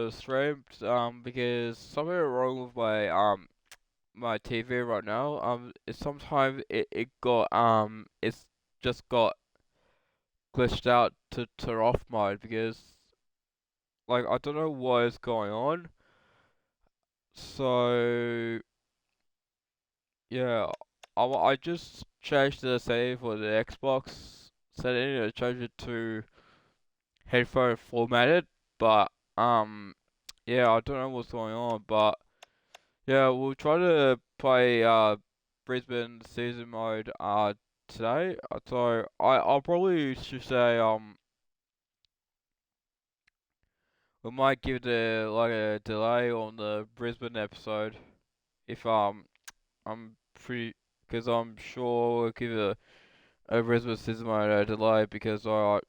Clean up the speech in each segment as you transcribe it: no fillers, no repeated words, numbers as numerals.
stream because something wrong with my TV right now. Sometimes it's just got glitched out to off mode because like I don't know what is going on. So yeah, I just changed the setting for the Xbox setting. I changed it to headphone formatted, but yeah, I don't know what's going on, but yeah, we'll try to play Brisbane season mode today. So I'll probably should say we might give the like a delay on the Brisbane episode if I'm pretty because I'm sure we'll give a Brisbane season mode a delay because so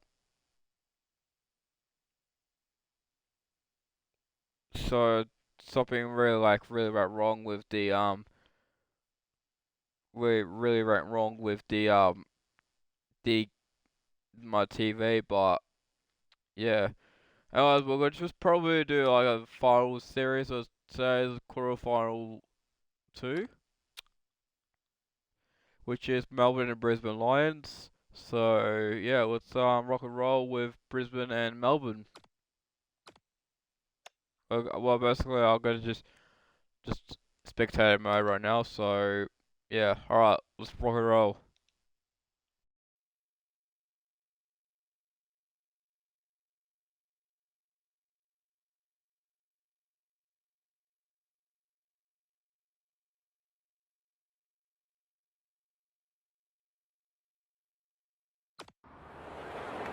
something really went wrong with the really went wrong with the my TV, but yeah. Anyways, we're gonna just probably do like a final series of today's quarterfinal two, which is Melbourne and Brisbane Lions. So yeah, let's rock and roll with Brisbane and Melbourne. Well, basically, I'm gonna just spectator mode right now. So yeah, all right, let's rock and roll.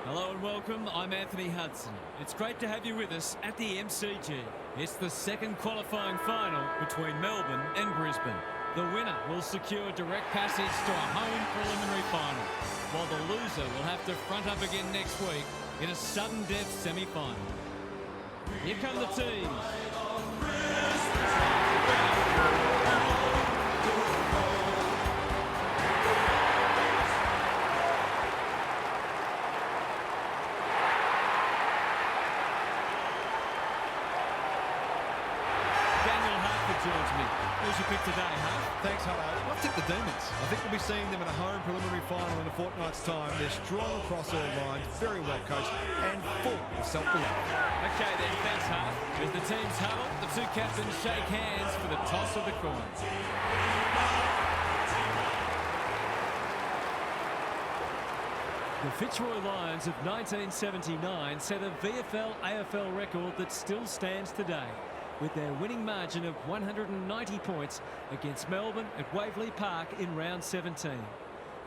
Hello and welcome, I'm Anthony Hudson. It's great to have you with us at the MCG. It's the second qualifying final between Melbourne and Brisbane. The winner will secure direct passage to a home preliminary final, while the loser will have to front up again next week in a sudden death semi-final. Here come the teams. Who's your pick today, huh? Thanks, Hutto. I've tipped the Demons. I think we'll be seeing them in a home preliminary final in a fortnight's time. They're strong across all lines, very well coached, and full of self-belief. Okay then, thanks, Hart. As the teams huddle, the two captains shake hands for the toss of the coin. The Fitzroy Lions of 1979 set a VFL-AFL record that still stands today, with their winning margin of 190 points against Melbourne at Waverley Park in round 17.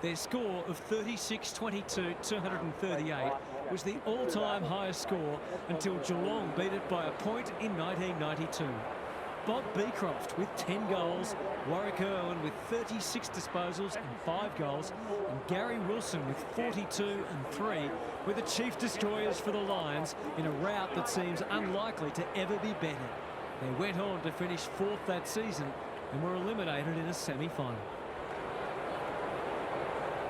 Their score of 36-22-238 was the all-time highest score until Geelong beat it by a point in 1992. Bob Beecroft with 10 goals, Warwick Irwin with 36 disposals and 5 goals, and Gary Wilson with 42 and 3 were the chief destroyers for the Lions in a rout that seems unlikely to ever be bettered. They went on to finish fourth that season and were eliminated in a semi-final.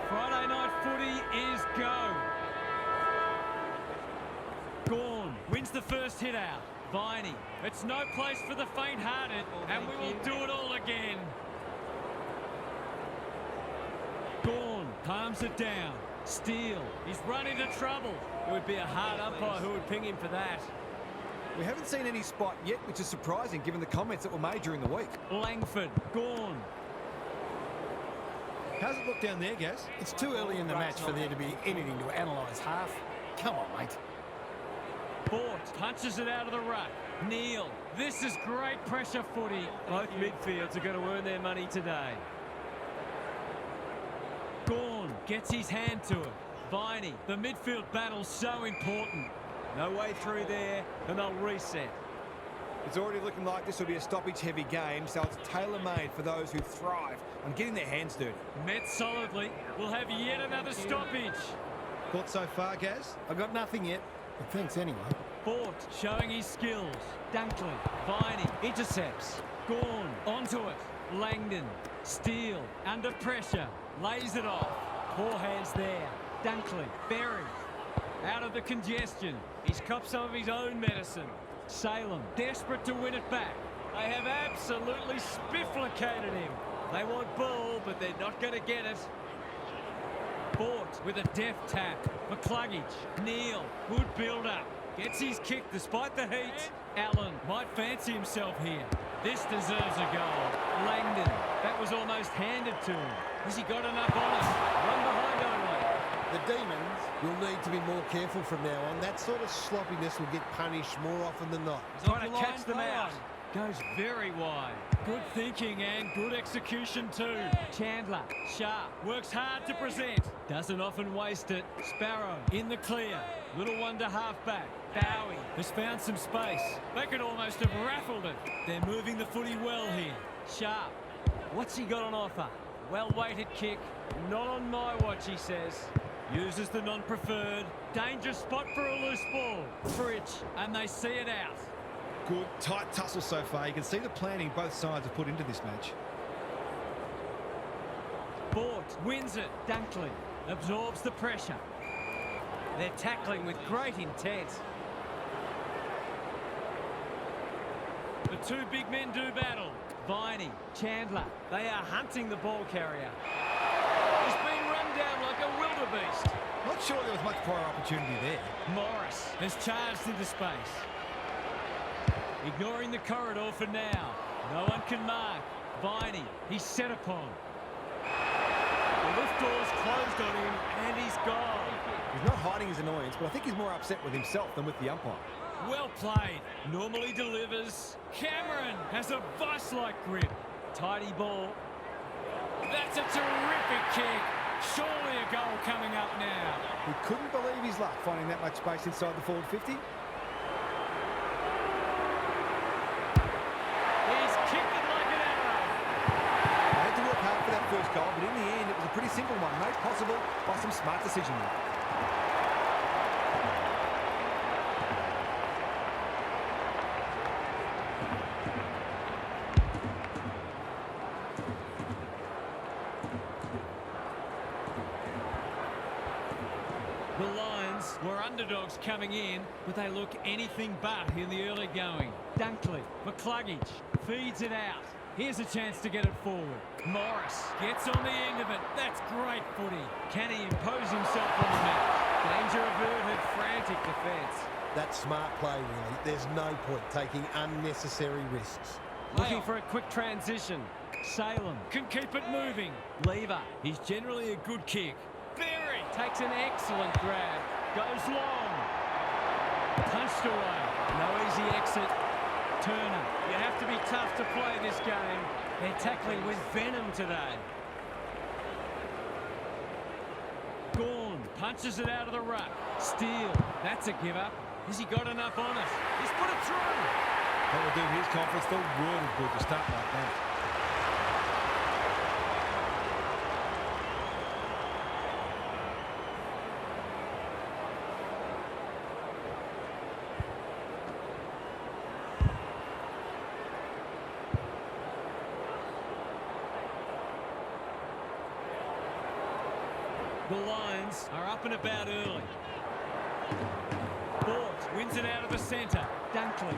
Friday night footy is go. Gawn wins the first hit out. Viney, it's no place for the faint-hearted, and we will do it all again. Gawn palms it down. Steele, he's run into trouble. It would be a hard umpire who would ping him for that. We haven't seen any spot yet, which is surprising given the comments that were made during the week. Langford, Gawn. How's it look down there, Gaz? It's too early in the match for there to be anything to analyse, Half. Come on, mate. Bort punches it out of the ruck. Neal, this is great pressure footy. Both midfields are going to earn their money today. Gawn gets his hand to it. Viney, the midfield battle's so important. No way through there, and they'll reset. It's already looking like this will be a stoppage-heavy game, so it's tailor-made for those who thrive on getting their hands dirty. Met solidly. We'll have yet another stoppage. Thoughts so far, Gaz? I've got nothing yet, but thanks anyway. Bort showing his skills. Dunkley, Viney, intercepts. Gawn, onto it. Langdon, Steele, under pressure, lays it off. Poor hands there. Dunkley, Berry, out of the congestion. He's copped some of his own medicine. Salem, desperate to win it back. They have absolutely spifflicated him. They want ball, but they're not going to get it. Bort with a deft tap. McCluggage, Neal, good build-up. Gets his kick despite the heat. Allen might fancy himself here. This deserves a goal. Langdon, that was almost handed to him. Has he got enough on it? Run behind only. The Demons will need to be more careful from now on. That sort of sloppiness will get punished more often than not. Trying to catch them out. Goes very wide. Good thinking and good execution too. Chandler, sharp, works hard to present. Doesn't often waste it. Sparrow in the clear. Little one to half-back. Bowie has found some space. They could almost have raffled it. They're moving the footy well here. Sharp. What's he got on offer? Well-weighted kick. Not on my watch, he says. Uses the non-preferred. Dangerous spot for a loose ball. Fridge, and they see it out. Good, tight tussle so far. You can see the planning both sides have put into this match. Bort wins it. Dunkley absorbs the pressure. They're tackling with great intent. The two big men do battle. Viney, Chandler, they are hunting the ball carrier. He's been run down like a wildebeest. Not sure there was much prior opportunity there. Morris has charged into space. Ignoring the corridor for now. No one can mark. Viney, he's set upon. The lift door's closed on him and he's gone. He's not hiding his annoyance, but I think he's more upset with himself than with the umpire. Well played. Normally delivers. Cameron has a vice-like grip. Tidy ball. That's a terrific kick. Surely a goal coming up now. He couldn't believe his luck finding that much space inside the forward 50. First goal, but in the end it was a pretty simple one, made possible by some smart decision making. The Lions were underdogs coming in, but they look anything but in the early going. Dunkley, McCluggage, feeds it out. Here's a chance to get it forward. Morris gets on the end of it. That's great footy. Can he impose himself on the match? Danger averted, frantic defence. That's smart play, really. There's no point taking unnecessary risks. Looking for a quick transition. Salem can keep it moving. Lever, he's generally a good kick. Berry takes an excellent grab. Goes long. Punched away. No easy exit. Turner, you have to be tough to play this game. They're tackling with venom today. Gawn punches it out of the ruck. Steele, that's a give up. Has he got enough on it? He's put it through. That will do his confidence the world of good to start like that. The Lions are up and about early. Bort wins it out of the centre. Dunkley.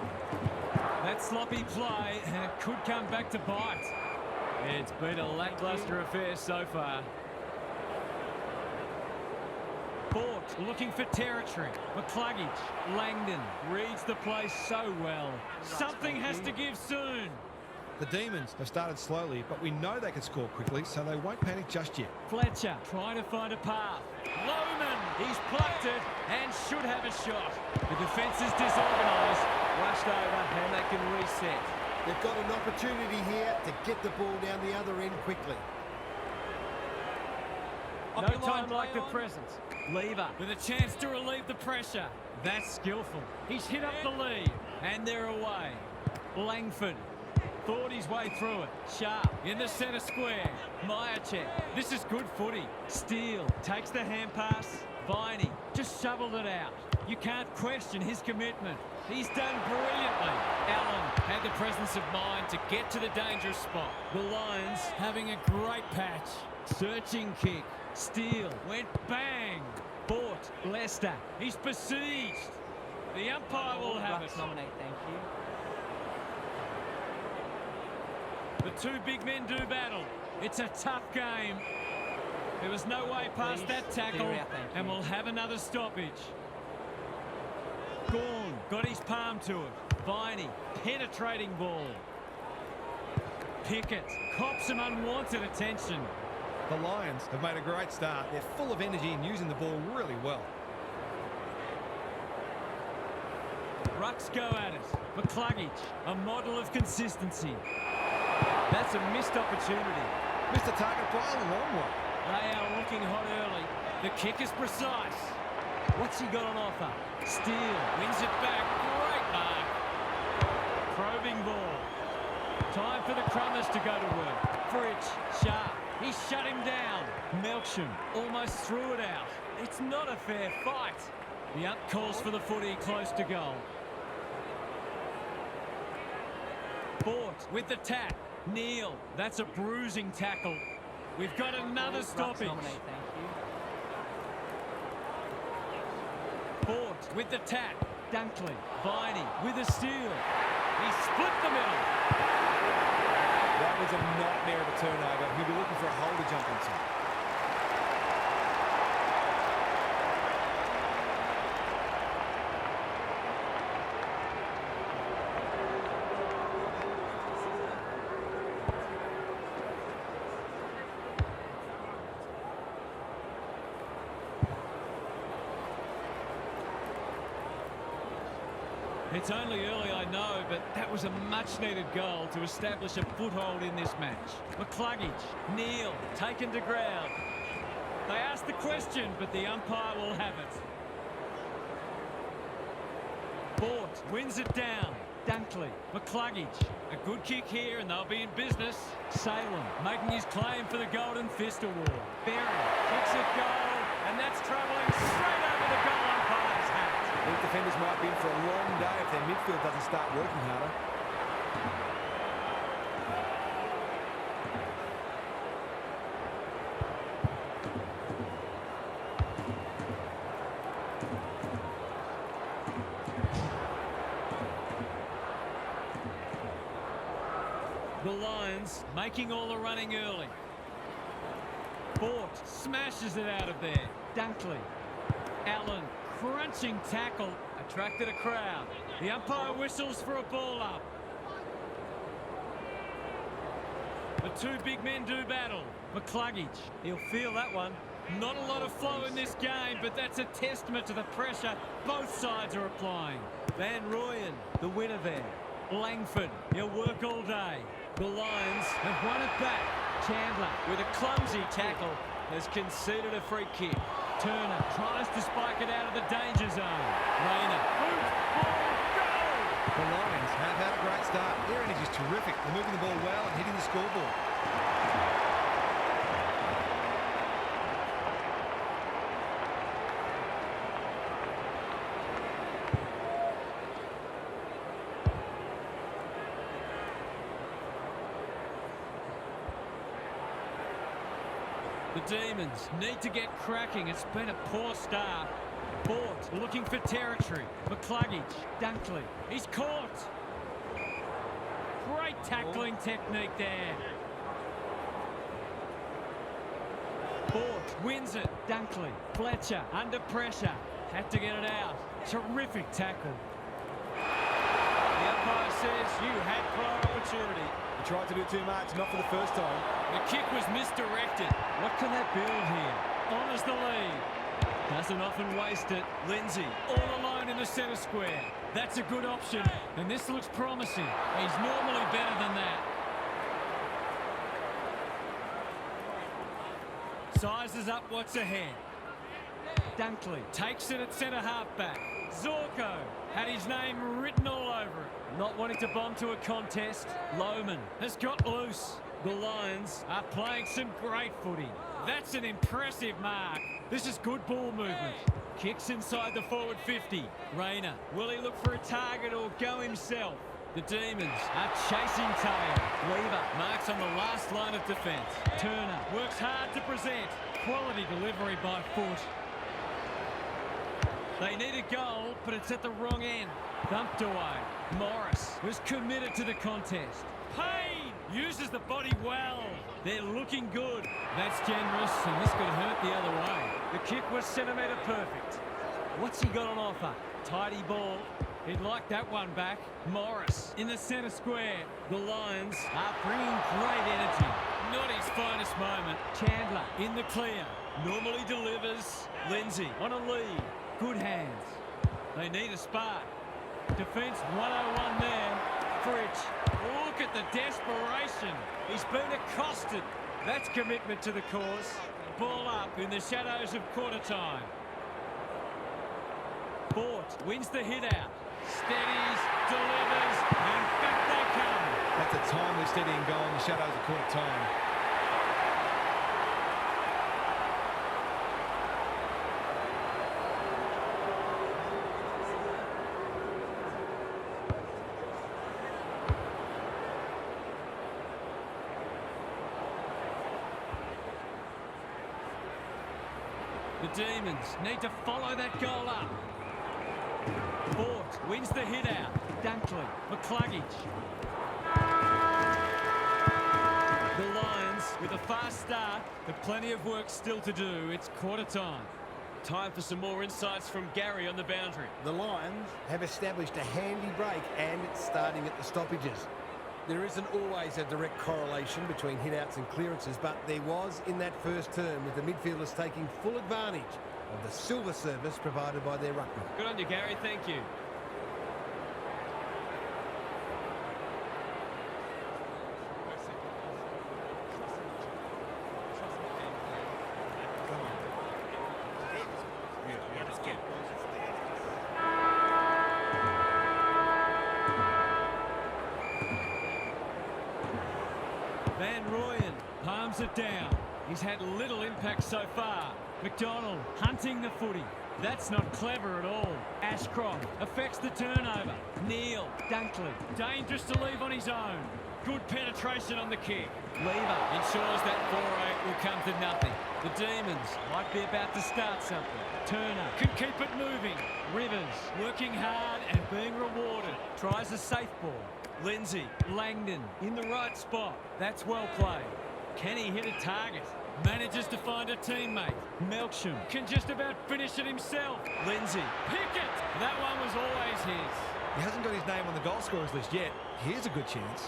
That sloppy play and it could come back to bite. It's been a lacklustre affair so far. Bort looking for territory. McCluggage. Langdon reads the play so well. Something has to give soon. The Demons have started slowly, but we know they can score quickly, so they won't panic just yet. Fletcher trying to find a path. Lohman, he's plucked it and should have a shot. The defence is disorganised, rushed over and they can reset. They've got an opportunity here to get the ball down the other end quickly. No time like the present. Lever with a chance to relieve the pressure. That's skillful. He's hit up the lead and they're away. Langford thought his way through it. Sharp in the centre square. Myercheck. This is good footy. Steele takes the hand pass. Viney just shoveled it out. You can't question his commitment. He's done brilliantly. Allen had the presence of mind to get to the dangerous spot. The Lions having a great patch. Searching kick. Steele went bang. Bort. Lester. He's besieged. The umpire will have it. Nominate, thank you. The two big men do battle. It's a tough game. There was no way past that tackle, and we'll have another stoppage. Gawn got his palm to it. Viney, penetrating ball. Pickett cops some unwanted attention. The Lions have made a great start. They're full of energy and using the ball really well. Rucks go at it. McCluggage, a model of consistency. That's a missed opportunity. Missed the target by a long way. They are looking hot early. The kick is precise. What's he got on offer? Steele wins it back. Great mark. Probing ball. Time for the Crummers to go to work. Fritsch, sharp. He shut him down. Melksham almost threw it out. It's not a fair fight. The ump calls for the footy close to goal. Bort with the tap. Neal, that's a bruising tackle. We've got another stoppage. Bort with the tap. Dunkley, Viney with a steal. He split the middle. That was a nightmare of a turnover. He'll be looking for a hole to jump into. It's only early, I know, but that was a much-needed goal to establish a foothold in this match. McCluggage, Neal, taken to ground. They asked the question, but the umpire will have it. Bort wins it down. Dunkley, McCluggage. A good kick here, and they'll be in business. Salem making his claim for the Golden Fist Award. Berry kicks it goal, and that's travelling straight over the goal umpire's hat. These defenders might be in for a long day if their midfield doesn't start working harder. The Lions making all the running early. Bort smashes it out of there. Dunkley. Allen, crunching tackle, attracted a crowd. The umpire whistles for a ball up. The two big men do battle. McCluggage, he'll feel that one. Not a lot of flow in this game, but that's a testament to the pressure both sides are applying. Van Rooyen, the winner there. Langford, he'll work all day. The Lions have won it back. Chandler, with a clumsy tackle, has conceded a free kick. Turner tries to spike it out of the danger zone. Rayner, boot, ball, goal! The Lions have had a great start. Their energy is terrific. They're moving the ball well and hitting the scoreboard. The Demons need to get cracking. It's been a poor start. Bort looking for territory. McCluggage, Dunkley, he's caught. Great tackling technique there. Bort wins it. Dunkley, Fletcher under pressure. Had to get it out. Terrific tackle. The umpire says you had prior opportunity. He tried to do too much, not for the first time. The kick was misdirected. What can that build here? Honours the lead. Doesn't often waste it. Lindsay all alone in the centre square. That's a good option, and this looks promising. He's normally better than that. Sizes up what's ahead. Dunkley takes it at centre halfback. Zorko had his name written all over it. Not wanting to bomb to a contest, Lohman has got loose. The Lions are playing some great footy. That's an impressive mark. This is good ball movement. Kicks inside the forward 50. Rayner, will he look for a target or go himself? The Demons are chasing tail. Weaver marks on the last line of defence. Turner works hard to present. Quality delivery by foot. They need a goal, but it's at the wrong end. Thumped away. Morris was committed to the contest. Payne uses the body well. They're looking good. That's generous, and this could hurt the other way. The kick was centimetre perfect. What's he got on offer? Tidy ball. He'd like that one back. Morris in the centre square. The Lions are bringing great energy. Not his finest moment. Chandler in the clear. Normally delivers. Lindsay on a lead. Good hands. They need a spark. Defence 101 there. Fridge. Look at the desperation. He's been accosted. That's commitment to the cause. Ball up in the shadows of quarter time. Bort wins the hit out. Steadies, delivers, and back they come. That's a timely steadying goal in the shadows of quarter time. The Demons need to follow that goal up. Bort wins the hit out. Dunkley, McCluggage. The Lions with a fast start, but plenty of work still to do. It's quarter time. Time for some more insights from Gary on the boundary. The Lions have established a handy break, and it's starting at the stoppages. There isn't always a direct correlation between hit-outs and clearances, but there was in that first term, with the midfielders taking full advantage of the silver service provided by their ruckman. Good on you, Gary. Thank you. Van Rooyen palms it down. He's had little impact so far. McDonald hunting the footy. That's not clever at all. Ashcroft affects the turnover. Neal, Dunkley, dangerous to leave on his own. Good penetration on the kick. Lever ensures that 4-8 will come to nothing. The Demons might be about to start something. Turner can keep it moving. Rivers working hard and being rewarded. Tries a safe ball. Lindsay, Langdon in the right spot. That's well played. Can he hit a target? Manages to find a teammate. Melksham can just about finish it himself. Lindsay, Pickett. That one was always his. He hasn't got his name on the goal scorers list yet. Here's a good chance.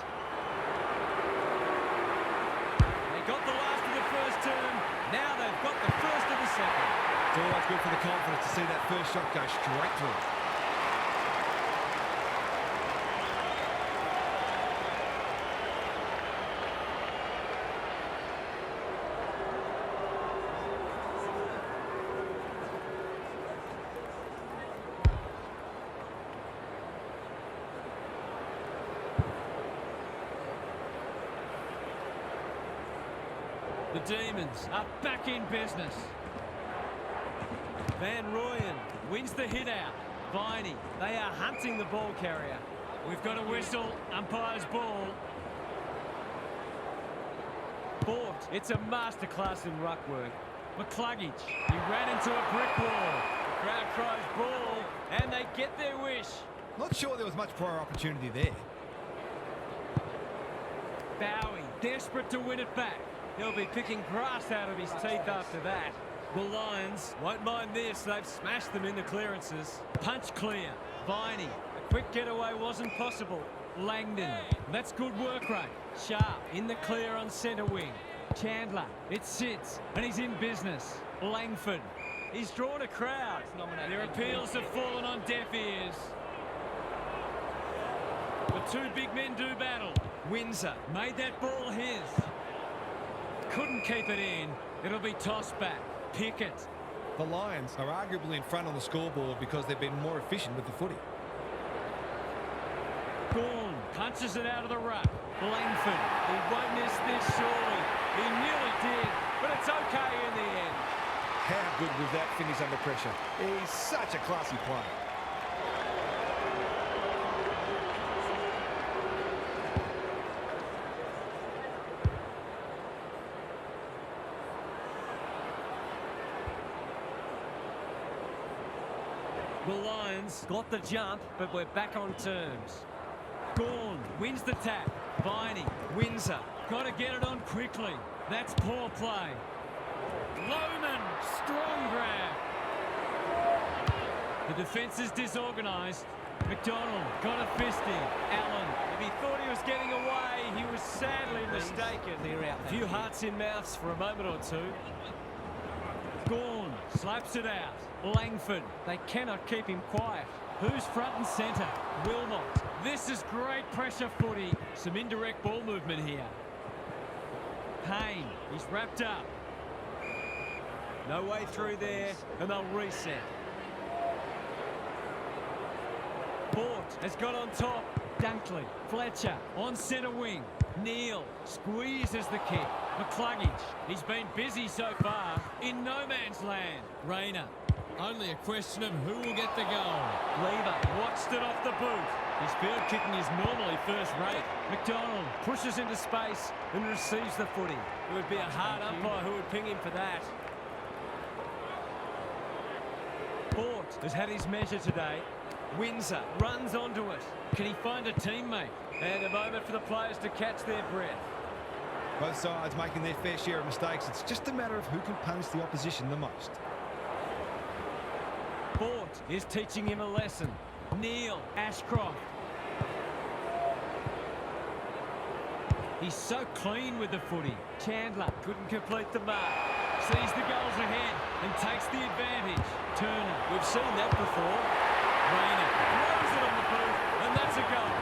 They got the last of the first term. Now they've got the first of the second. It's always good for the confidence to see that first shot go straight through. The Demons are back in business. Van Rooyen wins the hit out. Viney, they are hunting the ball carrier. We've got a whistle, umpire's ball. Bort, it's a masterclass in ruck work. McCluggage, he ran into a brick wall. Crowd cries ball, and they get their wish. Not sure there was much prior opportunity there. Bowie, desperate to win it back. He'll be picking grass out of his teeth after that. The Lions won't mind this. They've smashed them in the clearances. Punch clear. Viney. A quick getaway wasn't possible. Langdon. That's good work rate. Sharp in the clear on centre wing. Chandler. It sits and he's in business. Langford. He's drawn a crowd. Their appeals have fallen on deaf ears. The two big men do battle. Windsor made that ball his. Couldn't keep it in. It'll be tossed back. Pickett. The Lions are arguably in front on the scoreboard because they've been more efficient with the footy. Gorn punches it out of the ruck. Langford. He won't miss this surely. He nearly did, but it's okay in the end. How good was that finish under pressure? He's such a classy player. The Lions got the jump, but we're back on terms. Gawn wins the tap. Viney, Windsor, got to get it on quickly. That's poor play. Lohman, strong grab. The defence is disorganised. McDonald got a fisting. Allen, if he thought he was getting away, he was sadly mistaken. A few hearts in mouths for a moment or two. Gawn slaps it out. Langford, they cannot keep him quiet. Who's front and centre? Wilmot. This is great pressure footy. Some indirect ball movement here. Payne, he's wrapped up. No way through there, and they'll reset. Bort has got on top. Dunkley, Fletcher on centre wing. Neal squeezes the kick. McCluggage, he's been busy so far in no man's land. Rayner, only a question of who will get the goal. Lever watched it off the boot. His field kicking is normally first rate. McDonald pushes into space and receives the footy. It would be a hard umpire who would ping him for that. Bort has had his measure today. Windsor runs onto it. Can he find a teammate? And a moment for the players to catch their breath. Both sides making their fair share of mistakes. It's just a matter of who can punish the opposition the most. Bort is teaching him a lesson. Neal, Ashcroft. He's so clean with the footy. Chandler couldn't complete the mark. Sees the goals ahead and takes the advantage. Turner, we've seen that before. Rayner throws it on the boot, and that's a goal.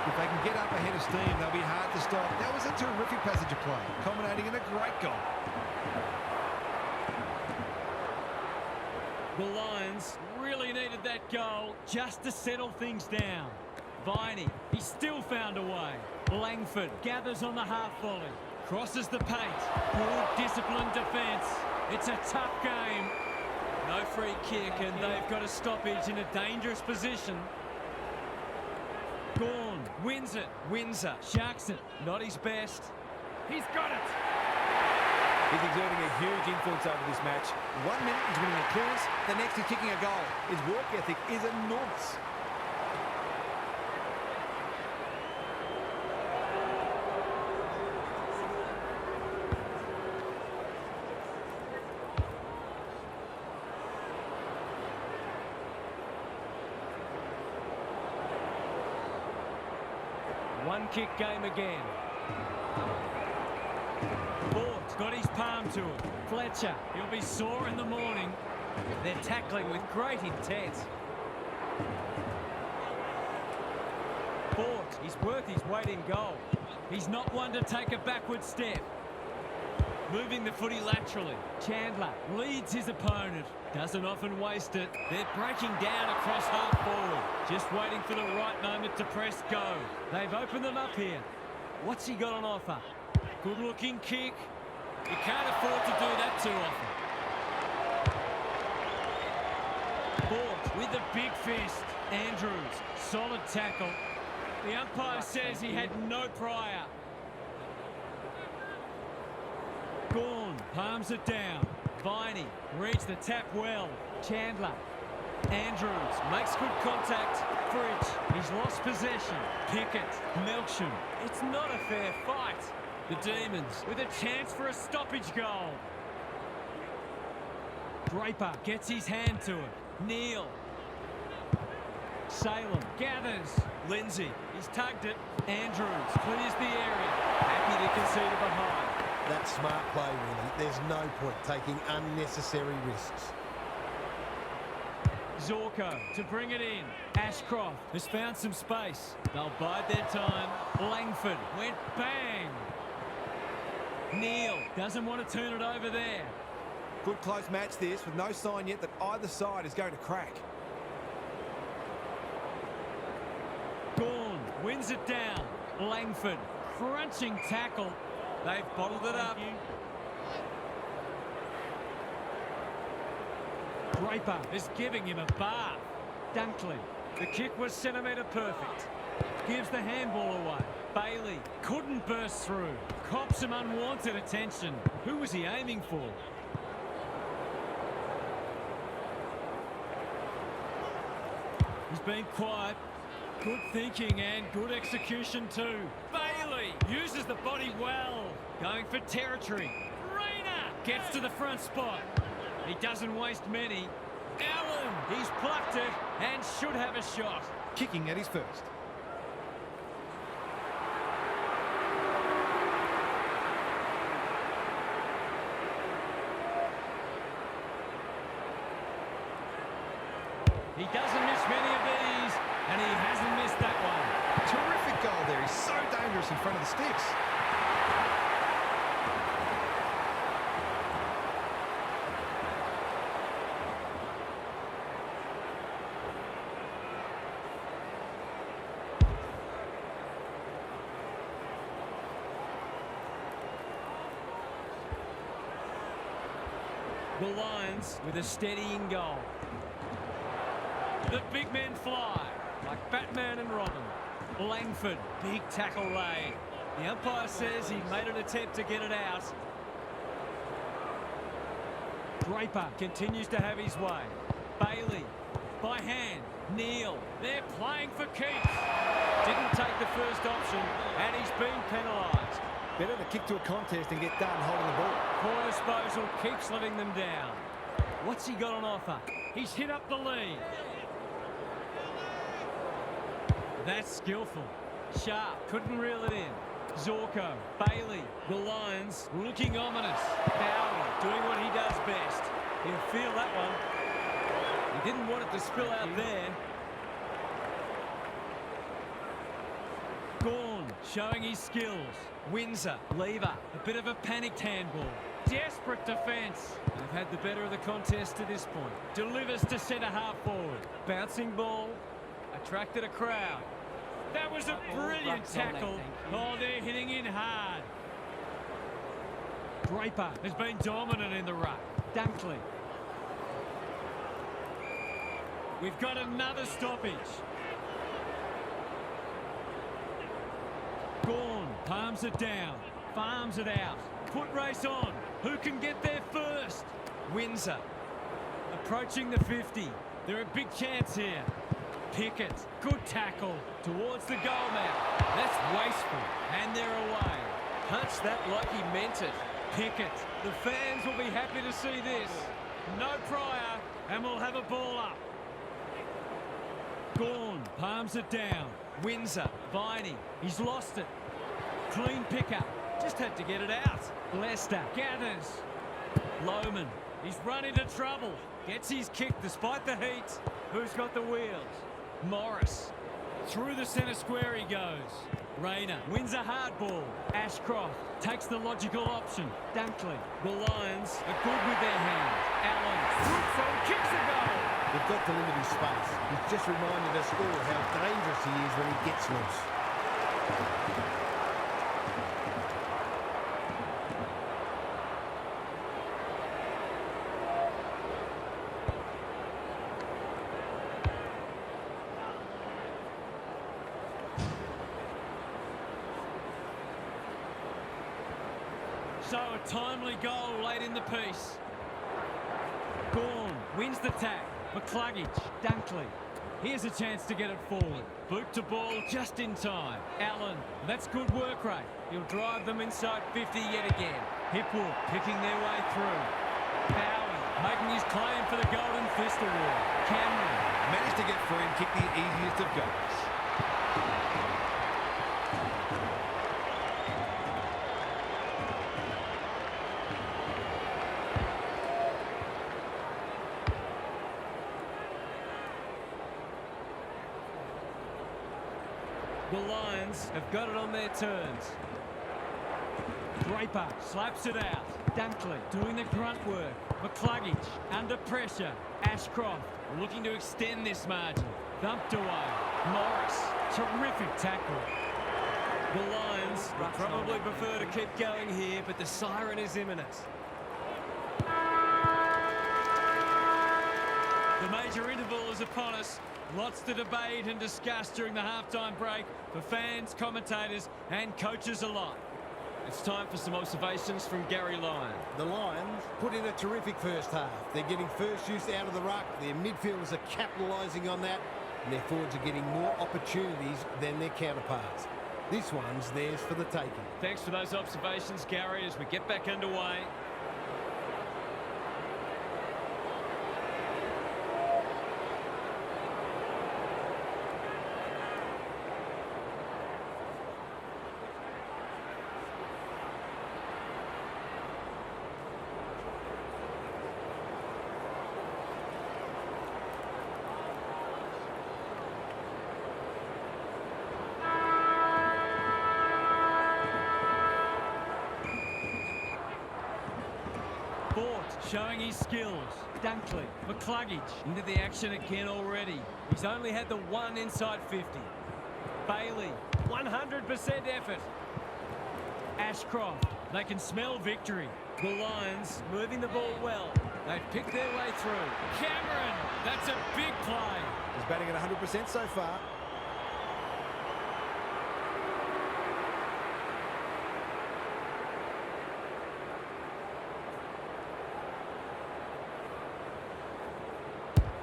If they can get up ahead of steam, they'll be hard to stop. That was a terrific passage of play, culminating in a great goal. The Lions really needed that goal just to settle things down. Viney, he still found a way. Langford gathers on the half volley. Crosses the paint. Good disciplined defence. It's a tough game. No free kick, and they've got a stoppage in a dangerous position. Gawn wins it. Windsor sharks it. Not his best. He's got it. He's exerting a huge influence over this match. 1 minute he's winning a clearance, the next he's kicking a goal. His work ethic is enormous. One kick game again. Bort's got his palm to it. Fletcher, he'll be sore in the morning. They're tackling with great intent. Bort, he's worth his weight in goal. He's not one to take a backward step. Moving the footy laterally. Chandler leads his opponent. Doesn't often waste it. They're breaking down across half forward. Just waiting for the right moment to press go. They've opened them up here. What's he got on offer? Good looking kick. You can't afford to do that too often. Bort with a big fist. Andrews, solid tackle. The umpire says he had no prior. Gawn palms it down. Viney reads the tap well. Chandler. Andrews makes good contact. Fridge, he's lost possession. Pickett, Melksham. It's not a fair fight. The Demons with a chance for a stoppage goal. Draper gets his hand to it. Neal. Salem gathers. Lindsay, he's tugged it. Andrews clears the area. Happy to concede it behind. That's smart play, really. There's no point taking unnecessary risks. Zorko to bring it in. Ashcroft has found some space. They'll bide their time. Langford went bang. Neal doesn't want to turn it over there. Good close match this, with no sign yet that either side is going to crack. Gawn wins it down. Langford, crunching tackle. They've bottled it up. Draper is giving him a bath. Dunkley, the kick was centimetre perfect. Gives the handball away. Bailey couldn't burst through. Cops some unwanted attention. Who was he aiming for? He's been quiet. Good thinking and good execution too. Bailey uses the body well. Going for territory. Rayner gets to the front spot. He doesn't waste many. Allen, he's plucked it and should have a shot. Kicking at his first. He doesn't miss many of these, and he hasn't missed that one. Terrific goal there. He's so dangerous in front of the sticks. The Lions with a steadying goal. The big men fly, like Batman and Robin. Langford, big tackle laid. The umpire says he made an attempt to get it out. Draper continues to have his way. Bailey, by hand. Neal, they're playing for keeps. Didn't take the first option, and he's been penalised. Better to kick to a contest and get done holding the ball. Poor disposal keeps letting them down. What's he got on offer? He's hit up the lead. That's skillful. Sharp couldn't reel it in. Zorko, Bailey, the Lions looking ominous. Bowie doing what he does best. He'll feel that one. He didn't want it to spill out there. Gawn showing his skills. Windsor, Lever, a bit of a panicked handball. Desperate defence. They've had the better of the contest to this point. Delivers to centre half forward. Bouncing ball. Attracted a crowd. That was a brilliant tackle. Oh, they're hitting in hard. Draper has been dominant in the ruck. Dunkley. We've got another stoppage. Gawn palms it down, farms it out. Foot race on. Who can get there first? Windsor approaching the 50. They're a big chance here. Pickett, good tackle towards the goal mouth. That's wasteful, and they're away. Punch that like he meant it. Pickett, the fans will be happy to see this. No prior, and we'll have a ball up. Gawn palms it down. Windsor, Viney, he's lost it. Clean pickup, just had to get it out. Lester gathers. Lohman, he's run into trouble. Gets his kick despite the heat. Who's got the wheels? Morris. Through the centre square he goes. Rayner wins a hard ball. Ashcroft takes the logical option. Dunkley. The Lions are good with their hands. Allen, good from, kicks a goal. They've got to limit his space. He's just reminded us all how dangerous he is when he gets loose. So a timely goal late in the piece. Gawn wins the tag. McCluggage, Dunkley. Here's a chance to get it forward. Boot to ball just in time. Allen, that's good work rate. He'll drive them inside 50 yet again. Hipwood picking their way through. Bowie making his claim for the Golden Fist Award. Cameron Managed to get free and kick the easiest of goals. The Lions have got it on their turns. Draper slaps it out. Dunkley doing the grunt work. McCluggage under pressure. Ashcroft looking to extend this margin. Thumped away. Morris, terrific tackle. The Lions would probably prefer to keep going here, but the siren is imminent. The major interval is upon us. Lots to debate and discuss during the halftime break for fans, commentators and coaches alike. It's time for some observations from Gary Lyon. The Lions put in a terrific first half. They're getting first use out of the ruck. Their midfielders are capitalising on that. and their forwards are getting more opportunities than their counterparts. This one's theirs for the taking. Thanks for those observations, Gary, as we get back underway. Showing his skills. Dunkley, McCluggage into the action again already. He's only had the one inside 50. Bailey, 100% effort. Ashcroft, they can smell victory. The Lions moving the ball well. They've picked their way through. Cameron, that's a big play. He's batting at 100% so far.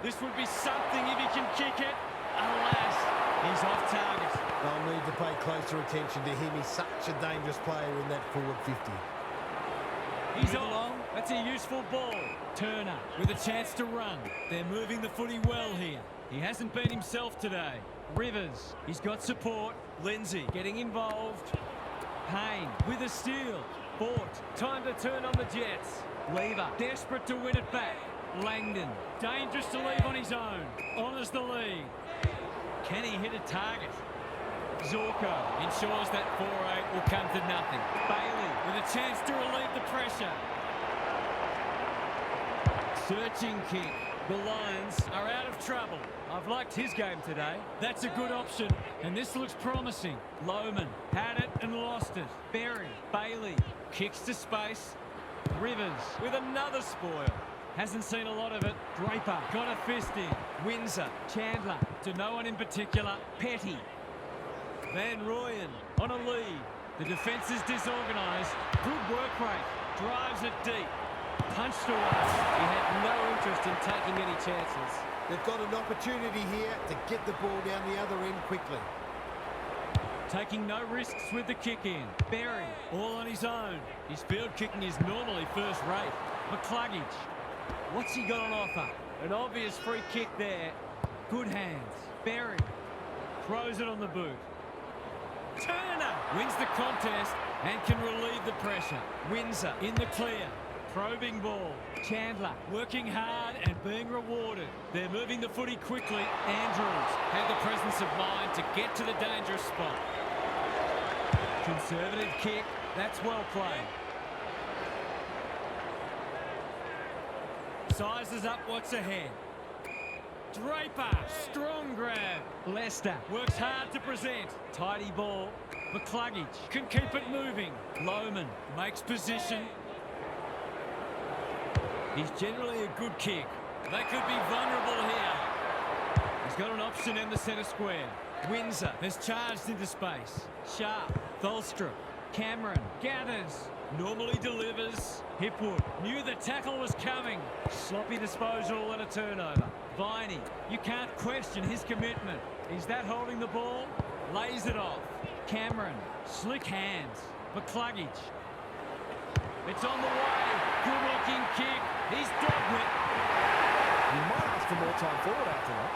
This would be something if he can kick it. Alas, he's off target. They'll need to pay closer attention to him. He's such a dangerous player in that forward 50. He's on. That's a useful ball. Turner with a chance to run. They're moving the footy well here. He hasn't been himself today. Rivers, he's got support. Lindsay getting involved. Payne with a steal. Bort, time to turn on the Jets. Lever, desperate to win it back. Langdon, dangerous to leave on his own. Honours the lead. Can he hit a target? Zorko ensures that 4-8 will come to nothing. Bailey with a chance to relieve the pressure. Searching kick. The Lions are out of trouble. I've liked his game today. That's a good option, and this looks promising. Lohman had it and lost it. Berry, Bailey, kicks to space. Rivers with another spoil. Hasn't seen a lot of it. Draper got a fist in. Windsor, Chandler, to no one in particular. Petty. Van Rooyen on a lead. The defence is disorganised. Good work rate. Drives it deep. Punched away. He had no interest in taking any chances. They've got an opportunity here to get the ball down the other end quickly. Taking no risks with the kick in. Berry, all on his own. His field kicking is normally first rate. McCluggage. What's he got on offer? An obvious free kick there. Good hands. Berry throws it on the boot. Turner wins the contest and can relieve the pressure. Windsor in the clear. Probing ball. Chandler working hard and being rewarded. They're moving the footy quickly. Andrews had the presence of mind to get to the dangerous spot. Conservative kick. That's well played. Sizes up what's ahead. Draper, strong grab. Lester works hard to present. Tidy ball. McCluggage can keep it moving. Lohman makes position. He's generally a good kick. They could be vulnerable here. He's got an option in the centre square. Windsor has charged into space. Sharp, Tholstrup, Cameron gathers. Normally delivers. Hipwood knew the tackle was coming. Sloppy disposal and a turnover. Viney, you can't question his commitment. Is that holding the ball? Lays it off. Cameron, slick hands. McCluggage. It's on the way. Good looking kick. He's dogged it. You might ask for more time forward after that.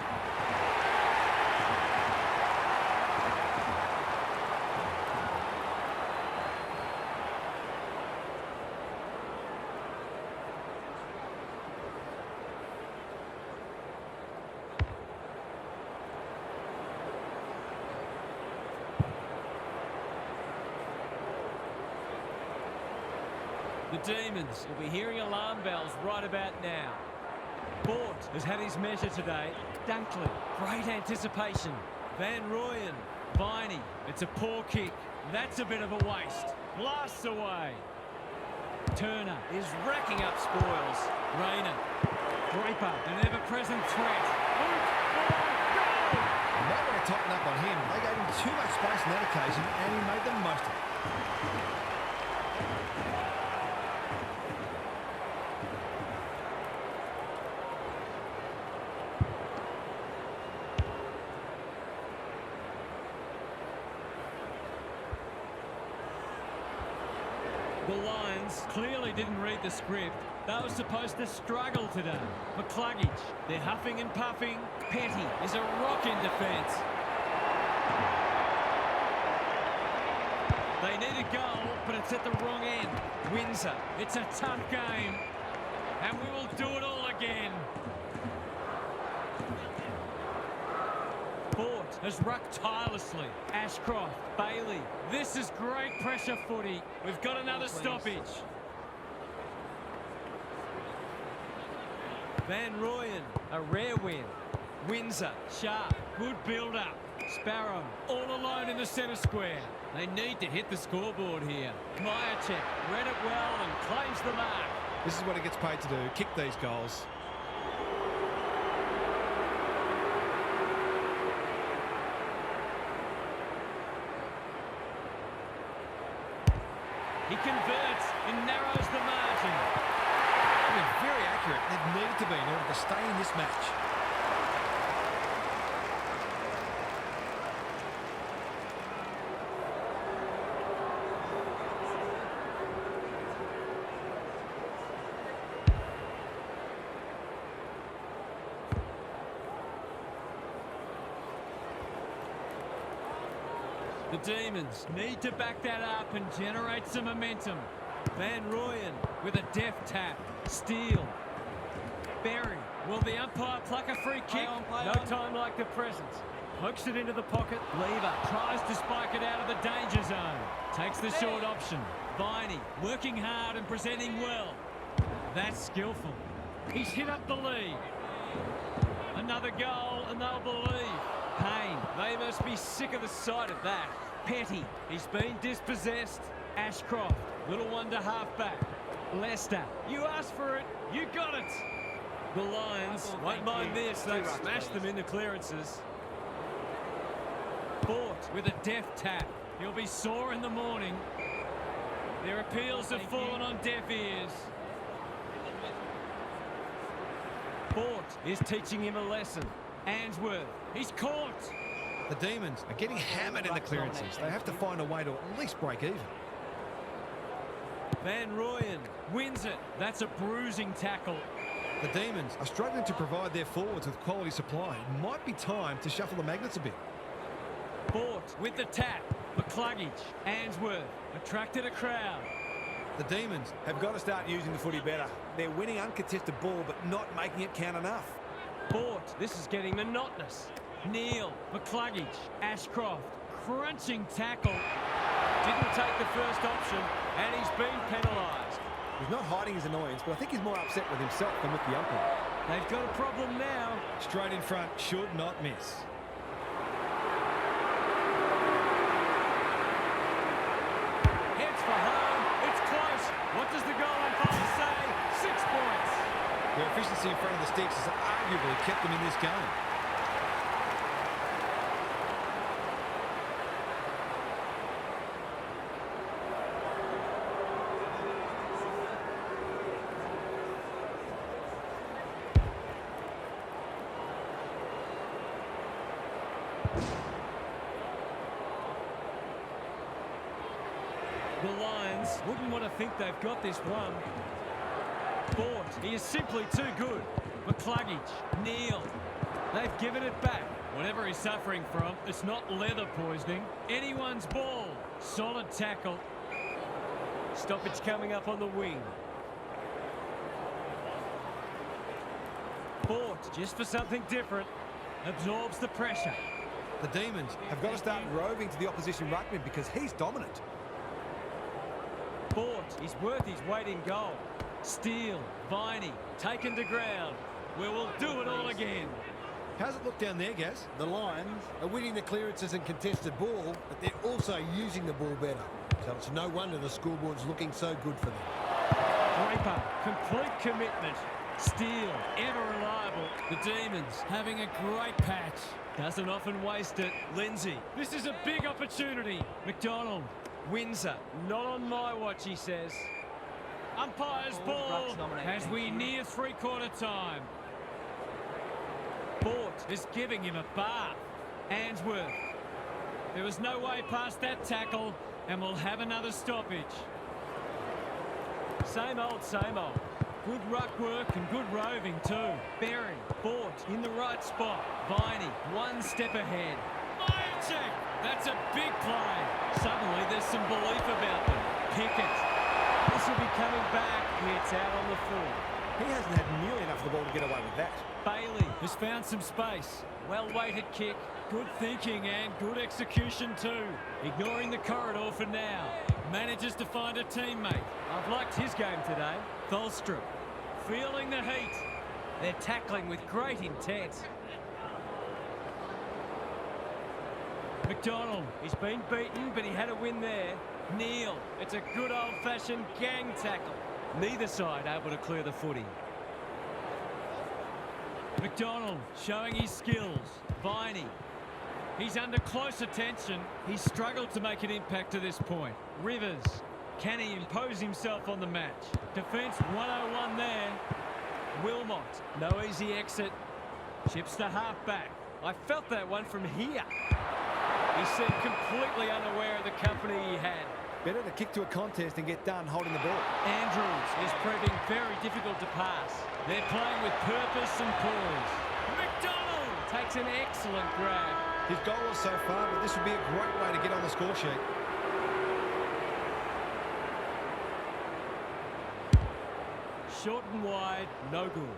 The Demons will be hearing alarm bells right about now. Bort has had his measure today. Dunkley, great anticipation. Van Rooyen, Viney, it's a poor kick. That's a bit of a waste. Blasts away. Turner is racking up spoils. Rayner, Draper, an ever-present threat. You might want to tighten up on him. They gave him too much space on that occasion, and he made the most of it. The Lions clearly didn't read the script. They were supposed to struggle today. McCluggage, they're huffing and puffing. Petty is a rock in defence. They need a goal, but it's at the wrong end. Windsor, it's a tough game. And we will do it all again. Fort has rucked tirelessly. Ashcroft, Bailey. This is great pressure footy. We've got another stoppage. Van Rooyen, a rare win. Windsor, sharp, good build-up. Sparrow, all alone in the centre square. They need to hit the scoreboard here. Myercheck read it well and claims the mark. This is what he gets paid to do, kick these goals. He converts and narrows the margin. They're very accurate. They've needed to be in order to stay in this match. The Demons need to back that up and generate some momentum. Van Rooyen with a deft tap. Steele. Berry. Will the umpire pluck a free kick? No time like the present. Pokes it into the pocket. Lever tries to spike it out of the danger zone. Takes the short option. Viney working hard and presenting well. That's skillful. He's hit up the lead. Another goal and they'll believe. Payne, they must be sick of the sight of that. Petty, he's been dispossessed. Ashcroft, little one to half-back. Lester, you asked for it, you got it. The Lions won't mind this, they've smashed them into clearances. Fort with a deft tap. He'll be sore in the morning. Their appeals have fallen on deaf ears. Fort is teaching him a lesson. Answorth, he's caught. The Demons are getting hammered in the clearances. They have to find a way to at least break even. Van Rooyen wins it. That's a bruising tackle. The Demons are struggling to provide their forwards with quality supply. It might be time to shuffle the magnets a bit. Fort with the tap. McCluggage, Answorth attracted a crowd. The Demons have got to start using the footy better. They're winning uncontested ball, but not making it count enough. Fort, this is getting monotonous. Neal, McCluggage, Ashcroft, crunching tackle. Didn't take the first option, and he's been penalised. He's not hiding his annoyance, but I think he's more upset with himself than with the umpire. They've got a problem now. Straight in front, should not miss. Heads for home. It's close. What does the goal umpire say? 6 points. Their efficiency in front of the sticks has arguably kept them in this game. The Lions wouldn't want to think they've got this one. Fort, he is simply too good. McCluggage, Neal. They've given it back. Whatever he's suffering from, it's not leather poisoning. Anyone's ball. Solid tackle. Stoppage coming up on the wing. Fort, just for something different, absorbs the pressure. The Demons have got to start roving to the opposition ruckman because he's dominant. Fort is worth his weight in gold. Steele, Viney, taken to ground. We will do it all again. How's it look down there, Gaz? The Lions are winning the clearances and contested ball, but they're also using the ball better. So it's no wonder the scoreboard's looking so good for them. Draper, complete commitment. Steele, ever reliable. The Demons having a great patch. Doesn't often waste it. Lindsay, this is a big opportunity. McDonald, Windsor, not on my watch, he says. Umpire's ball as we near three-quarter time. Fort is giving him a bath. Answorth. There was no way past that tackle, and we'll have another stoppage. Same old, same old. Good ruck work and good roving too. Berry, Bort in the right spot. Viney, one step ahead. Myercheck, that's a big play. Suddenly there's some belief about them. Pickett, this will be coming back. It's out on the full. He hasn't had nearly enough of the ball to get away with that. Bailey has found some space. Well-weighted kick. Good thinking and good execution too. Ignoring the corridor for now. Manages to find a teammate. I've liked his game today. Tholstrup feeling the heat. They're tackling with great intent. McDonald, he's been beaten, but he had a win there. Neal, it's a good old-fashioned gang tackle. Neither side able to clear the footy. McDonald showing his skills. Viney, he's under close attention. He's struggled to make an impact to this point. Rivers, can he impose himself on the match? Defence 101 there. Wilmot, no easy exit. Chips to half-back. I felt that one from here. He seemed completely unaware of the company he had. Better to kick to a contest and get done holding the ball. Andrews is proving very difficult to pass. They're playing with purpose and poise. McDonald takes an excellent grab. His goal was so far, but this would be a great way to get on the score sheet. Short and wide, no good.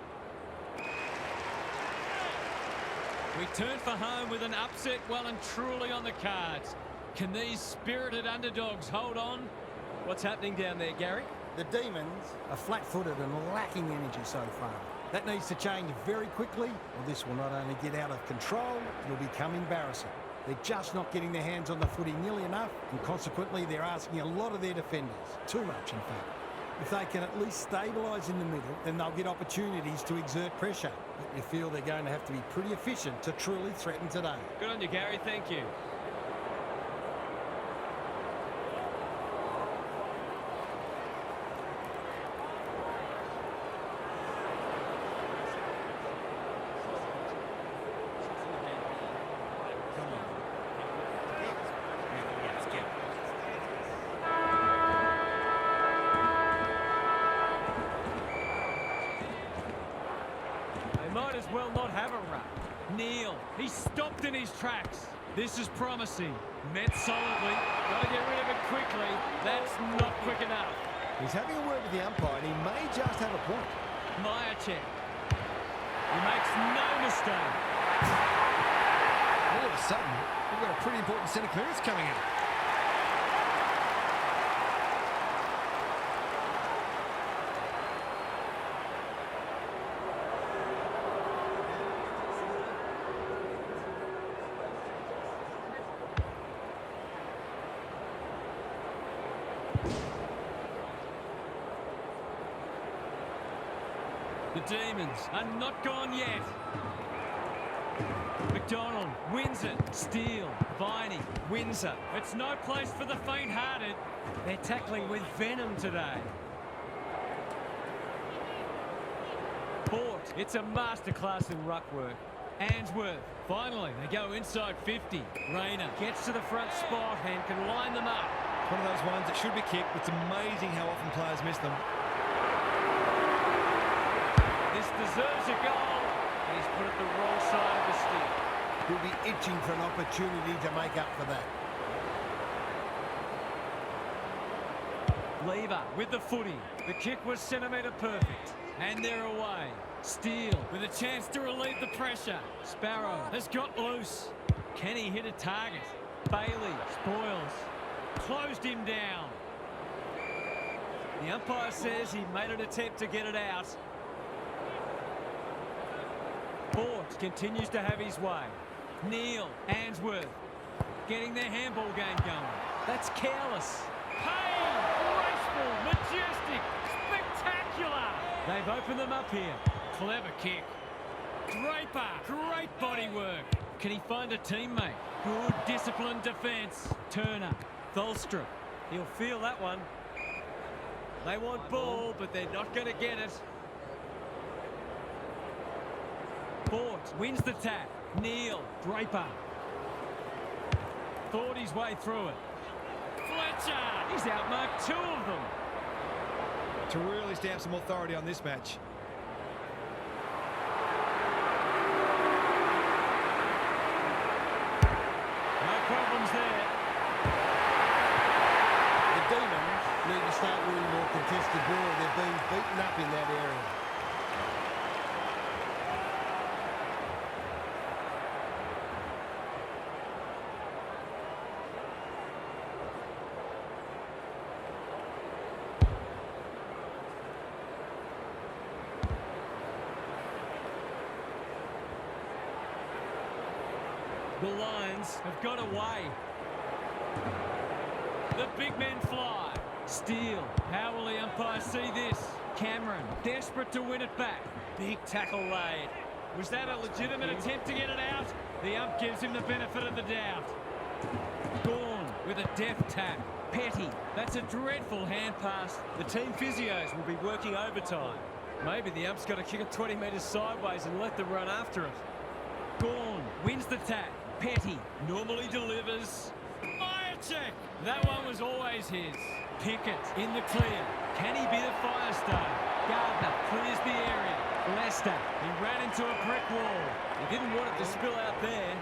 We turn for home with an upset well and truly on the cards. Can these spirited underdogs hold on? What's happening down there, Gary? The Demons are flat-footed and lacking energy so far. That needs to change very quickly, or this will not only get out of control, it'll become embarrassing. They're just not getting their hands on the footy nearly enough, and consequently they're asking a lot of their defenders. Too much, in fact. If they can at least stabilise in the middle, then they'll get opportunities to exert pressure. But you feel they're going to have to be pretty efficient to truly threaten today. Good on you, Gary. Thank you. Might as well not have a run. Neal, he's stopped in his tracks. This is promising. Met solidly. Got to get rid of it quickly. That's not quick enough. He's having a word with the umpire, and he may just have a point. Myercheck. He makes no mistake. All of a sudden, we've got a pretty important centre clearance coming in. The Demons are not gone yet. McDonald wins it. Steele, Viney, Windsor. It's no place for the faint-hearted. They're tackling with venom today. Bort, it's a masterclass in ruck work. Answorth, finally, they go inside 50. Rayner gets to the front spot and can line them up. One of those ones that should be kicked. It's amazing how often players miss them. This deserves a goal. He's put it the wrong side of the stick. He'll be itching for an opportunity to make up for that. Lever with the footy. The kick was centimetre perfect. And they're away. Steele with a chance to relieve the pressure. Sparrow has got loose. Can he hit a target? Bailey spoils. Closed him down. The umpire says he made an attempt to get it out. Bort continues to have his way. Neal, Answorth, getting their handball game going. That's careless. Payne, graceful, majestic, spectacular. They've opened them up here. Clever kick. Draper, great body work. Can he find a teammate? Good disciplined defence. Turner, Tholstrup. He'll feel that one. They want ball, but they're not going to get it. Bort wins the tap. Neal, Draper. Thought his way through it. Fletcher, he's outmarked two of them. to really stamp some authority on this match. No problems there. The Demons need to start winning more contested ball. They're being beaten up in that area. The Lions have got away. The big men fly. Steele. How will the umpire see this? Cameron, desperate to win it back. Big tackle laid. Was that a legitimate attempt to get it out? The ump gives him the benefit of the doubt. Gawn with a deft tap. Petty. That's a dreadful hand pass. The team physios will be working overtime. Maybe the ump's got to kick it 20 metres sideways and let them run after it. Gawn wins the tap. Petty normally delivers. Myercheck! That one was always his. Pickett in the clear. Can he be the Firestone? Gardner clears the area. Lester, he ran into a brick wall. He didn't want it to spill out there.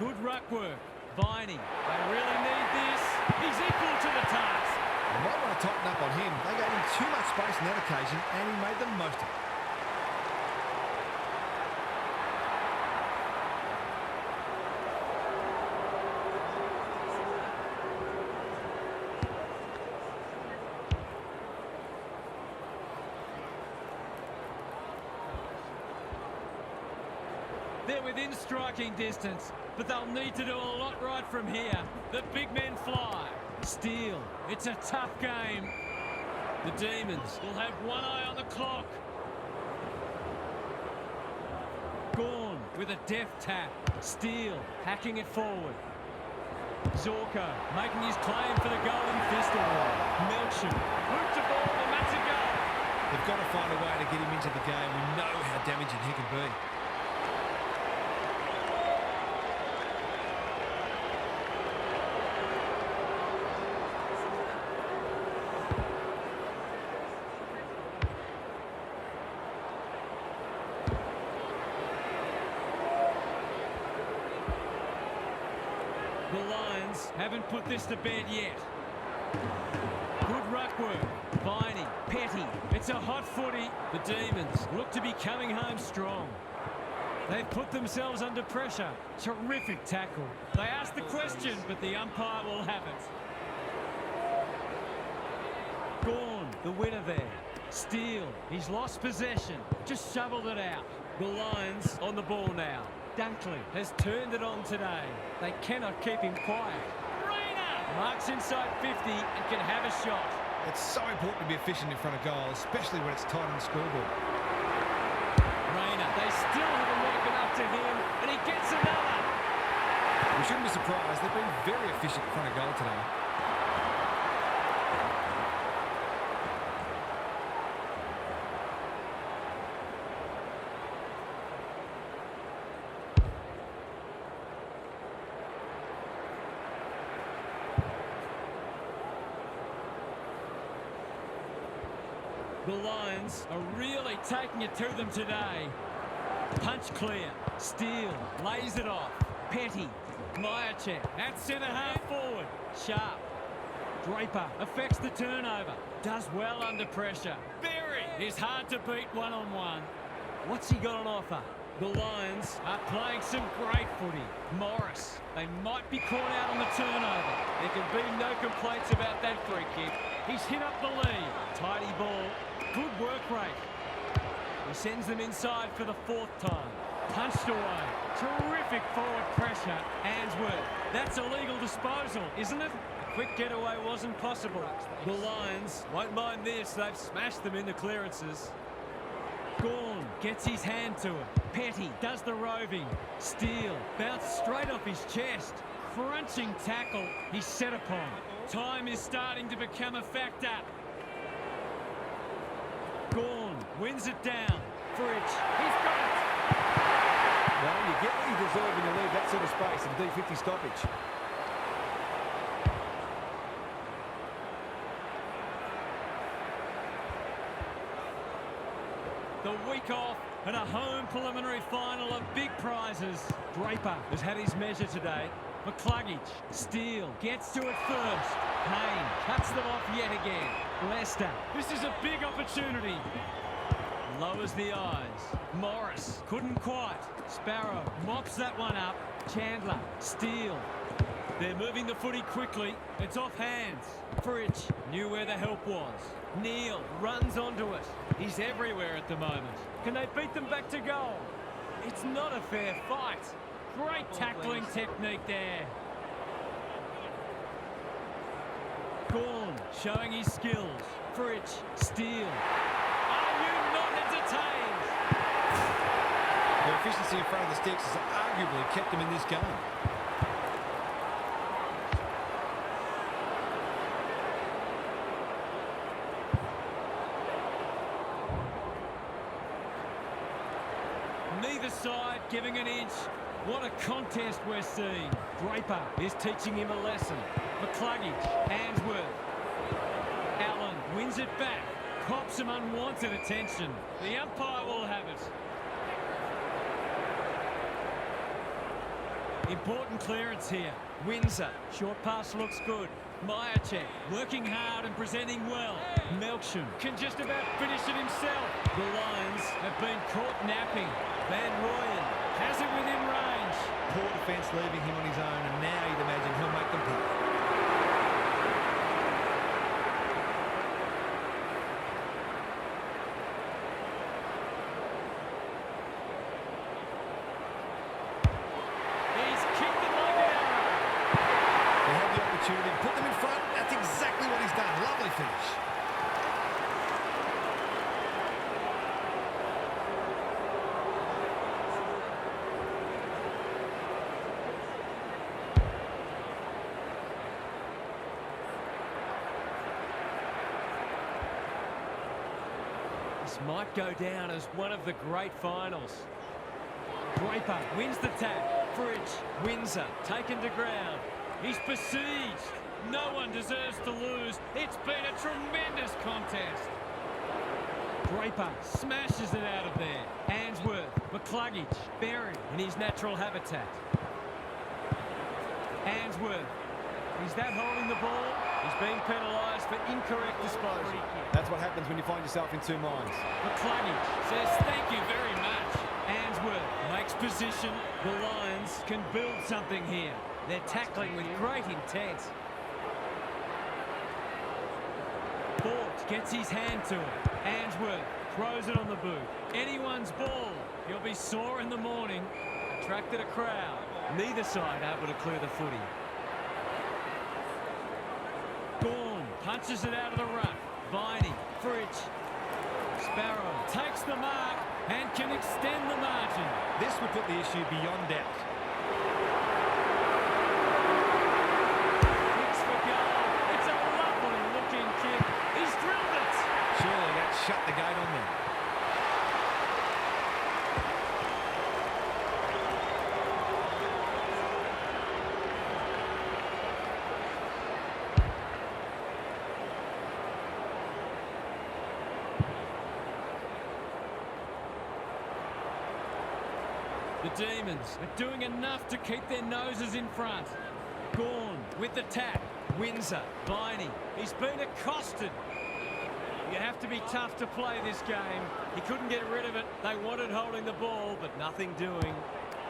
Good ruck work. Viney, they really need this. He's equal to the task. They might want to tighten up on him. They gave him too much space on that occasion, and he made the most of it. They're within striking distance, but they'll need to do a lot right from here. The big men fly. Steele, it's a tough game. The Demons will have one eye on the clock. Gawn with a deft tap. Steele hacking it forward. Zorko making his claim for the Golden Fist Award. Melksham hooked the ball and that's a goal. They've got to find a way to get him into the game. We know how damaging he can be. The Lions haven't put this to bed yet. Good ruck work. Viney, Petty. It's a hot footy. The Demons look to be coming home strong. They've put themselves under pressure. Terrific tackle. They asked the question, but the umpire will have it. Gawn, the winner there. Steele, he's lost possession. Just shoveled it out. The Lions on the ball now. Dunkley has turned it on today. They cannot keep him quiet. Rayner marks inside 50 and can have a shot. It's so important to be efficient in front of goal, especially when it's tight on the scoreboard. Rayner, they still haven't woken up to him, and he gets another. We shouldn't be surprised. They've been very efficient in front of goal today. The Lions are really taking it to them today. Punch clear. Steele lays it off. Petty. Myercheck at centre half forward. Sharp. Draper affects the turnover. Does well under pressure. Berry is hard to beat one-on-one. What's he got on offer? The Lions are playing some great footy. Morris, they might be caught out on the turnover. There can be no complaints about that free kick. He's hit up the lead. Tidy ball. Good work rate. He sends them inside for the fourth time. Punched away. Terrific forward pressure. Answorth. That's a legal disposal, isn't it? A quick getaway wasn't possible. The Lions won't mind this. They've smashed them in the clearances. Gawn gets his hand to it. Petty does the roving. Steele bounced straight off his chest. Crunching tackle. He's set upon. Time is starting to become a factor. Gawn wins it down. Fridge, he's got it. Well, you get what you deserve when you leave that sort of space in D50 stoppage. The week off and a home preliminary final of big prizes. Draper has had his measure today. McCluggage, Steele, gets to it first. Payne cuts them off yet again. Lester, this is a big opportunity. Lowers the eyes. Morris, couldn't quite. Sparrow mops that one up. Chandler, Steele. They're moving the footy quickly. It's off hands. Fridge knew where the help was. Neal runs onto it. He's everywhere at the moment. Can they beat them back to goal? It's not a fair fight. Great tackling technique there. Gawn showing his skills. Fridge, Steele. Are you not entertained? Their efficiency in front of the sticks has arguably kept them in this game. Neither side giving an inch. What a contest we're seeing. Draper is teaching him a lesson. McCluggage, Ainsworth. Allen wins it back. Cops some unwanted attention. The umpire will have it. Important clearance here. Windsor, short pass looks good. Myercheck working hard and presenting well. Melksham can just about finish it himself. The Lions have been caught napping. Van Rooyen has it within range. Poor defence leaving him on his own, and now you'd imagine he'll make them pay. He's kicked it like an arrow. They have the opportunity to put them in front. That's exactly what he's done. Lovely finish. This might go down as one of the great finals. Draper wins the tap. Fridge, Windsor taken to ground. He's besieged. No one deserves to lose. It's been a tremendous contest. Draper smashes it out of there. Ainsworth, McCluggage, buried in his natural habitat. Ainsworth, is that holding the ball? He's being penalised for incorrect disposal. That's what happens when you find yourself in two minds. McCluggage says thank you very much. Ainsworth makes position. The Lions can build something here. They're tackling with great intent. Fort gets his hand to it. Ainsworth throws it on the boot. Anyone's ball. He'll be sore in the morning. Attracted a crowd. Neither side able to clear the footy. Gawn punches it out of the ruck. Viney, Fridge. Sparrow takes the mark and can extend the margin. This would put the issue beyond doubt. Kicks for goal. It's a lovely looking kick. He's drilled it. Surely that shut the gate on them. The Demons are doing enough to keep their noses in front. Gawn with the tap. Windsor, Viney. He's been accosted. You have to be tough to play this game. He couldn't get rid of it. They wanted holding the ball, but nothing doing.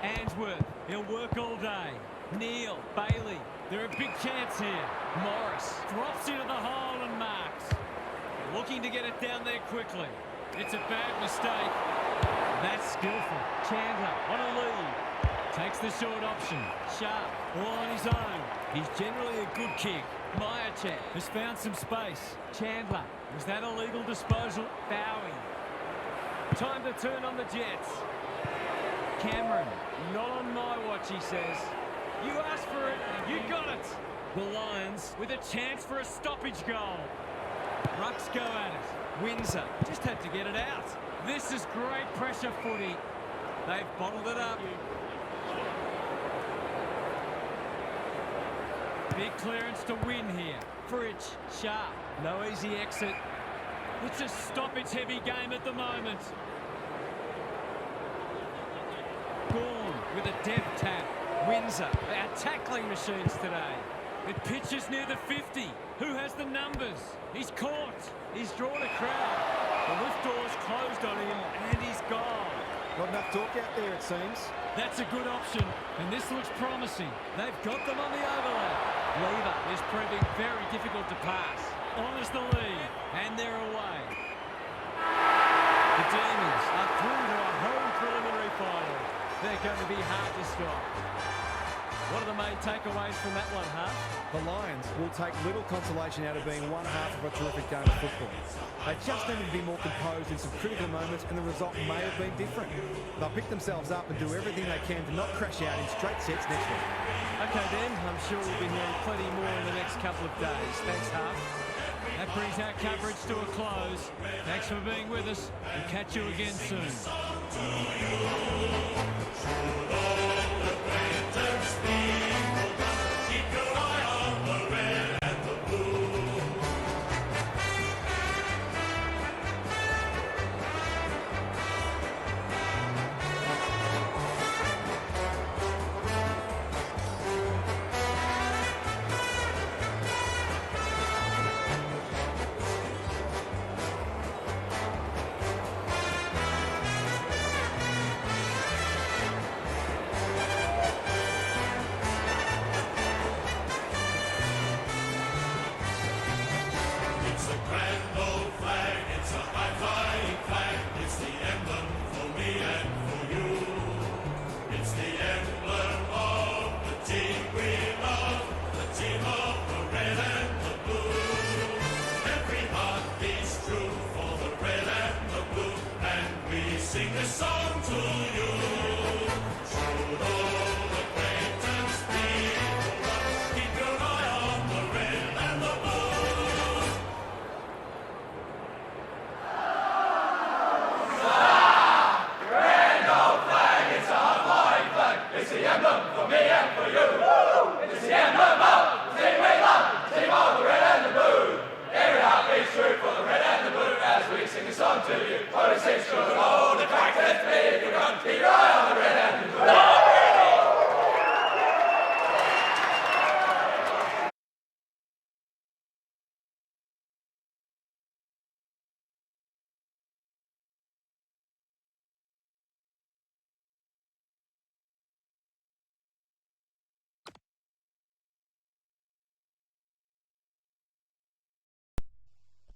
Ainsworth, he'll work all day. Neal, Bailey, they're a big chance here. Morris drops into the hole and marks. Looking to get it down there quickly. It's a bad mistake. That's skillful. Chandler on a lead. Takes the short option. Sharp, all on his own. He's generally a good kick. Myercheck has found some space. Chandler, was that a legal disposal? Bowie. Time to turn on the Jets. Cameron, not on my watch, he says. You asked for it, you got it. The Lions with a chance for a stoppage goal. Rucks go at it. Windsor just had to get it out. This is great pressure footy. They've bottled it up. Big clearance to win here. Fridge, Sharp, no easy exit. It's a stoppage-heavy game at the moment. with a deft tap. Windsor, our tackling machines today. It pitches near the 50. Who has the numbers? He's caught. He's drawn a crowd. The lift door's closed on him, and he's gone. Not enough talk out there, it seems. That's a good option, and this looks promising. They've got them on the overlap. Lever is proving very difficult to pass. Honours the lead, and they're away. The Demons are through to a home preliminary final. They're going to be hard to stop. What are the main takeaways from that one, Hart? The Lions will take little consolation out of being one half of a terrific game of football. They just needed to be more composed in some critical moments, and the result may have been different. They'll pick themselves up and do everything they can to not crash out in straight sets next week. Okay then, I'm sure we'll be hearing plenty more in the next couple of days. Thanks, Hart. That brings our coverage to a close. Thanks for being with us. We'll catch you again soon.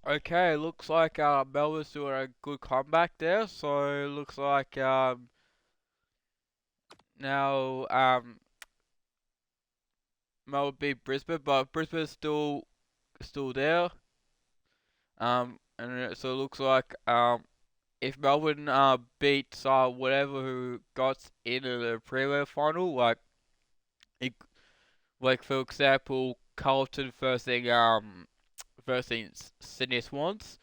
Okay, looks like Melbourne's doing a good comeback there. So looks like now Melbourne beat Brisbane, but Brisbane's still there. And so it looks like if Melbourne beats whatever who got into the prelim final, it, like for example Carlton versus Sydney Swans,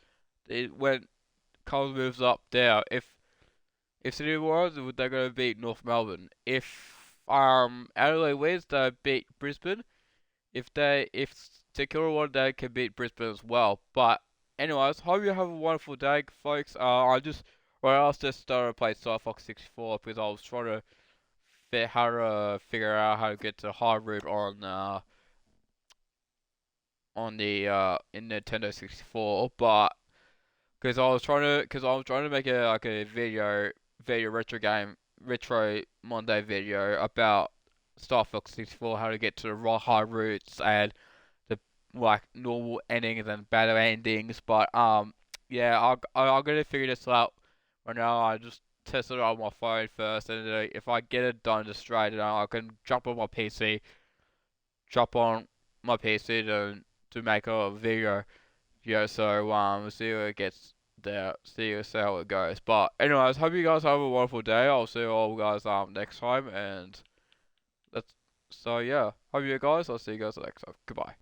when Carlton moves up there, if Sydney Swans, they're gonna beat North Melbourne. If Adelaide wins, they beat Brisbane. If St Kilda won, they can beat Brisbane as well. But anyways, hope you have a wonderful day, folks. I just started playing Star Fox 64 because I was trying to figure out how to get to hard route on the in Nintendo 64, but because I was trying to make a video retro Monday video about Star Fox 64, how to get to the hard routes and the normal endings and better endings. But yeah, I'm gonna figure this out right now. I just tested it on my phone first, and if I get it done just straight, I can jump on my PC to make a video. Yeah, so we'll see how it gets there. See how it goes. But anyways, hope you guys have a wonderful day. I'll see you all guys next time, and that's so yeah. Hope you guys. I'll see you guys next time. Goodbye.